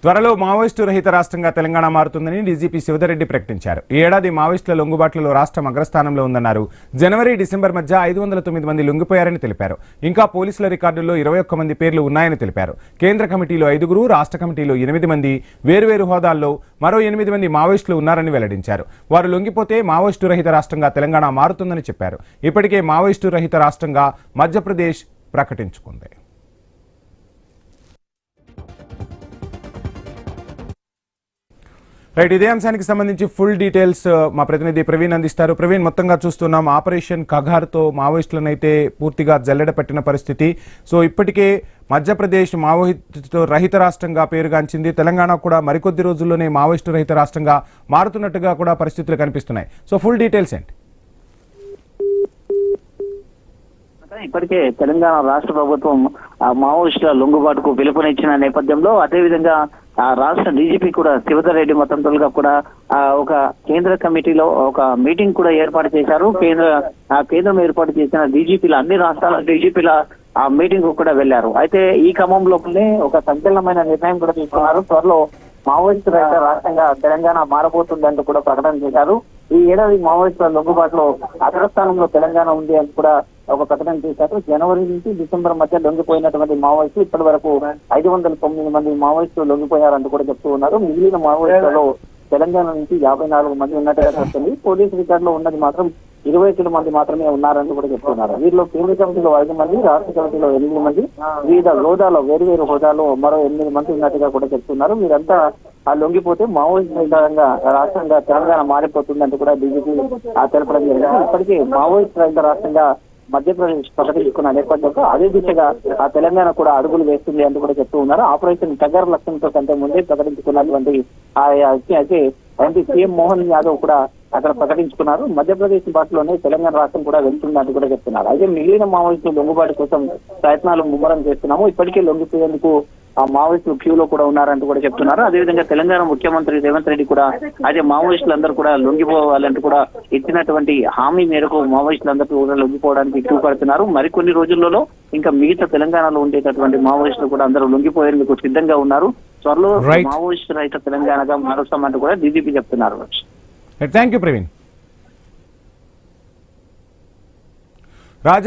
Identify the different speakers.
Speaker 1: త్వరలో మావోయిస్టు రహిత రాష్ట్రంగా తెలంగాణ మారుతుందని డీజీపీ శివధర్రెడ్డి ప్రకటించారు. ఈ ఏడాది మావోయిస్టుల లొంగుబాట్లలో రాష్ట్రం అగ్రస్థానంలో ఉందన్నారు. జనవరి, డిసెంబర్ మధ్య 509 మంది లొంగిపోయారని తెలిపారు. ఇంకా పోలీసుల రికార్డుల్లో 21 మంది పేర్లు ఉన్నాయని తెలిపారు. కేంద్ర కమిటీలో 5, రాష్ట్ర కమిటీలో 8 మంది, వేర్వేరు హోదాల్లో మరో 8 మంది మావోయిస్టులు ఉన్నారని వెల్లడించారు. వారు లొంగిపోతే మావోయిస్టు రహిత రాష్ట్రంగా తెలంగాణ మారుతుందని చెప్పారు. ఇప్పటికే మావోయిస్టు రహిత రాష్ట్రంగా మధ్యప్రదేశ్ ప్రకటించుకుంది. రైట్, ఇదే అంశానికి సంబంధించి ఫుల్ డీటెయిల్స్ మా ప్రతినిధి ప్రవీణ్ అందిస్తారు. ప్రవీణ్, మొత్తంగా చూస్తున్నాం ఆపరేషన్ కగార్తో మావోయిస్టులను అయితే పూర్తిగా జల్లెడ పెట్టిన పరిస్థితి. సో ఇప్పటికే మధ్యప్రదేశ్ మావోయిస్టు రహిత రాష్ట్రంగా పేరుగాంచింది. తెలంగాణ కూడా మరికొద్ది రోజుల్లోనే మావోయిస్టు రహిత రాష్ట్రంగా మారుతున్నట్టుగా కూడా పరిస్థితులు కనిపిస్తున్నాయి. సో ఫుల్ డీటెయిల్స్ ఏంటి?
Speaker 2: ఇప్పటికే తెలంగాణ రాష్ట్ర ప్రభుత్వం మావోయిస్టుల లొంగుబాటుకు పిలుపునిచ్చిన నేపథ్యంలో అదేవిధంగా రాష్ట్ర డీజీపీ కూడా శివధర్రెడ్డి మొత్తంగా కూడా ఒక కేంద్ర కమిటీలో ఒక మీటింగ్ కూడా ఏర్పాటు చేశారు. కేంద్రం ఏర్పాటు చేసిన డీజీపీల అన్ని రాష్ట్రాల డీజీపీల ఆ మీటింగ్ కూడా వెళ్లారు. అయితే ఈ క్రమంలోనే ఒక సంచలనమైన నిర్ణయం కూడా తీసుకున్నారు. త్వరలో మావోయిస్టు రహిత రాష్ట్రంగా తెలంగాణ మారబోతుందంటూ కూడా ప్రకటన చేశారు. ఈ ఏడాది మావోయిస్టుల లొంగుబాటులో అగ్రస్థానంలో తెలంగాణ ఉంది అని కూడా ఒక ప్రకటన చేశారు. జనవరి నుంచి డిసెంబర్ మధ్య లొంగిపోయినటువంటి మావోయిస్టులు ఇప్పటి వరకు 509 మంది మావోయిస్టులు లొంగిపోయారంటూ కూడా చెప్తూ ఉన్నారు. మిగిలిన మావోయిస్టులలో తెలంగాణ నుంచి 54 మంది ఉన్నట్టుగా చెప్తుంది. పోలీసు రికార్డులో ఉన్నది మాత్రం 21 మంది మాత్రమే ఉన్నారంటూ కూడా చెప్తున్నారు. వీరిలో కేంద్ర కమిటీలో 5 మంది, రాష్ట్ర కమిటీలో 8 మంది, వివిధ హోదాలో వేరువేరు హోదాలో మరో 8 మంది ఉన్నట్టుగా కూడా చెప్తున్నారు. వీరంతా లొంగిపోతే మావోయిస్టు రహిత రాష్ట్రంగా తెలంగాణ మారిపోతుందంటూ కూడా డీజీపీ తెలపడం జరిగింది. ఇప్పటికే మావోయిస్టు రహిత రాష్ట్రంగా మధ్యప్రదేశ్ ప్రకటించుకున్న నేపథ్యంలో అదే దిశగా తెలంగాణ కూడా అడుగులు వేస్తుంది అంటూ కూడా చెప్తూ ఉన్నారు. ఆపరేషన్ కగర్ లక్ష్యంతో కంటే ముందే ప్రకటించుకున్నటువంటి అయితే ఎంపీ సీఎం మోహన్ యాదవ్ కూడా అక్కడ ప్రకటించుకున్నారు. మధ్యప్రదేశ్ బాటలోనే తెలంగాణ రాష్ట్రం కూడా వెళ్తుందంటూ కూడా చెప్తున్నారు. అయితే మిగిలిన మావోయిస్టులు లొంగుబాటు కోసం ప్రయత్నాలు ముమ్మరం చేస్తున్నాము. ఇప్పటికే లొంగిపోయేందుకు ఆ మావోయిస్టులు క్యూలో కూడా ఉన్నారంటూ కూడా చెప్తున్నారు. అదేవిధంగా తెలంగాణ ముఖ్యమంత్రి రేవంత్ రెడ్డి కూడా అదే మావోయిస్టులందరూ కూడా లొంగిపోవాలంటూ కూడా ఇచ్చినటువంటి హామీ మేరకు మావోయిస్టులందరూ కూడా లొంగిపోవడానికి క్యూ పడుతున్నారు. మరికొన్ని రోజులలో ఇంకా మిగతా తెలంగాణలో ఉండేటటువంటి మావోయిస్టులు కూడా అందరూ లొంగిపోయేందుకు సిద్ధంగా ఉన్నారు. త్వరలో మావోయిస్టు రహిత తెలంగాణగా మారుస్తామంటూ కూడా డీజీపీ చెప్తున్నారు.
Speaker 1: Thank you Praveen.